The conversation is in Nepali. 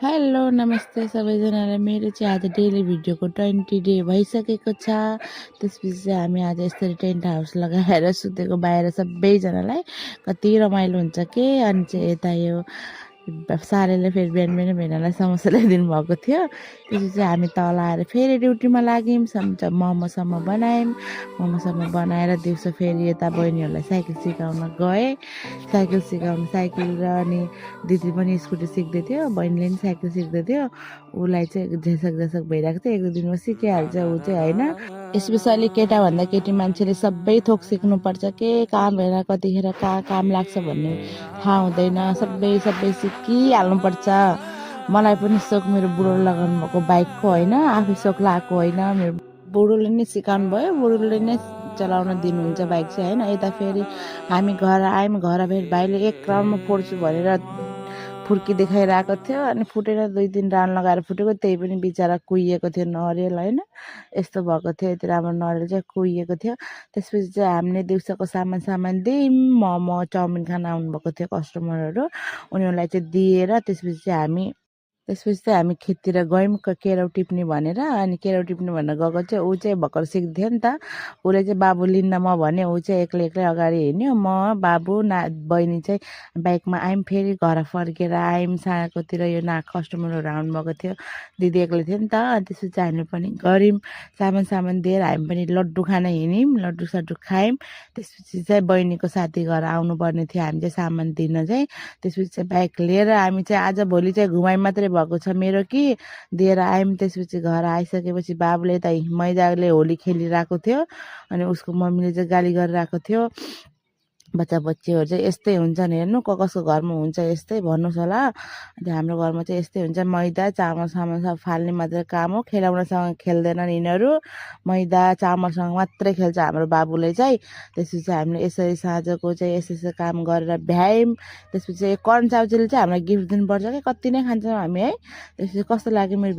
हेलो नमस्ते सबैजनालाई। मेरो चाहिँ आज डेली भिडियोको 20 डे भइसकेको छ। त्यसपछि चाहिँ हामी आज यसरी टेन्ट हाउस लगाएर सुतेको बाहिर सबैजनालाई कति रमाइलो हुन्छ के। अनि चाहिँ यता यो सारेले फेरि बिहान बिहान भेनालाई समोसा ल्याइदिनु भएको थियो। त्यसपछि हामी तल आएर फेरि ड्युटीमा लाग्यौँ। मोमोसम्म बनायौँ। मोमोसम्म बनाएर दिउँसो फेरि यता बहिनीहरूलाई साइकल सिकाउन गएँ। साइकल र अनि दिदी पनि स्कुटी सिक्दै थियो, बहिनीले पनि साइकल सिक्दै थियो। उसलाई चाहिँ झेसक भइरहेको थियो, 1-2 दिनमा सिकिहाल्छ ऊ चाहिँ होइन। स्पेसली केटाभन्दा केटी मान्छेले सबै थोक सिक्नुपर्छ के। काम हेरेर कतिखेर कहाँ काम लाग्छ भन्ने थाहा हुँदैन। सबै सिकिहाल्नुपर्छ। मलाई पनि सोख मेरो बुढोले लगाउनु भएको बाइकको होइन, आफै सोख लगाएको होइन, मेरो बुढोले नै सिकाउनु भयो। बुढोले नै चलाउन दिनुहुन्छ बाइक चाहिँ होइन। यता फेरि हामी घर आयौँ। घर फेरि भाइले 1 राउन्डमा फोड्छु भनेर फुर्की देखाइरहेको थियो। अनि फुटेर 2-3 राउन्ड लगाएर फुटेको, त्यही पनि बिचरा कुहिएको थियो नरियल होइन। यस्तो भएको थियो, यति राम्रो नरियल चाहिँ कुहिएको थियो। त्यसपछि चाहिँ हामीले दिउँसोको सामान दियौँ। मोमो चाउमिन खान आउनुभएको थियो कस्टमरहरू, उनीहरूलाई चाहिँ दिएर त्यसपछि चाहिँ हामी खेततिर गयौँ केराउ टिप्ने भनेर। अनि केराउ टिप्ने भनेर गएको चाहिँ ऊ चाहिँ भर्खर सिक्थ्यो नि त। उसले चाहिँ बाबु लिन्न म भने ऊ चाहिँ एक्लै अगाडि हिँड्यो। म बाबु बहिनी चाहिँ बाइकमा आयौँ। फेरि घर फर्केर आयौँ। साँझकोतिर यो कस्टमरहरू आउनुभएको थियो, दिदी एक्लै थियो नि त। त्यसपछि चाहिँ हामीले पनि गऱ्यौँ। सामान दिएर हामी पनि लड्डु खान हिँड्यौँ। लड्डु खायौँ। त्यसपछि चाहिँ बहिनीको साथी घर आउनुपर्ने थियो हामी चाहिँ सामान दिन चाहिँ। त्यसपछि चाहिँ बाइक लिएर हामी चाहिँ आजभोलि चाहिँ घुमाइ मात्रै भएको छ मेरो कि दिएर आयौँ। त्यसपछि घर आइसकेपछि बाबुले त मैदाले होली खेलिरहेको थियो। अनि उसको मम्मीले चाहिँ गाली गरिरहेको थियो। बच्चाबच्चीहरू चाहिँ यस्तै हुन्छन्, हेर्नु कसको घरमा हुन्छ यस्तै, भन्नुहोस् होला। हाम्रो घरमा चाहिँ यस्तै हुन्छ, मैदा चामल सब फाल्ने मात्रै काम हो, खेलाउनसँग खेल्दैनन् यिनीहरू। मैदा चामलसँग मात्रै खेल्छ हाम्रो बाबुले चाहिँ। त्यसपछि चाहिँ हामीले यसरी साँझको चाहिँ यसो काम गरेर भ्यायौँ। त्यसपछि कर्न चाउजीले चाहिँ हामीलाई गिफ्ट दिनुपर्छ कि कति नै खान्छौँ हामी है। त्यसपछि कस्तो लाग्यो मेरो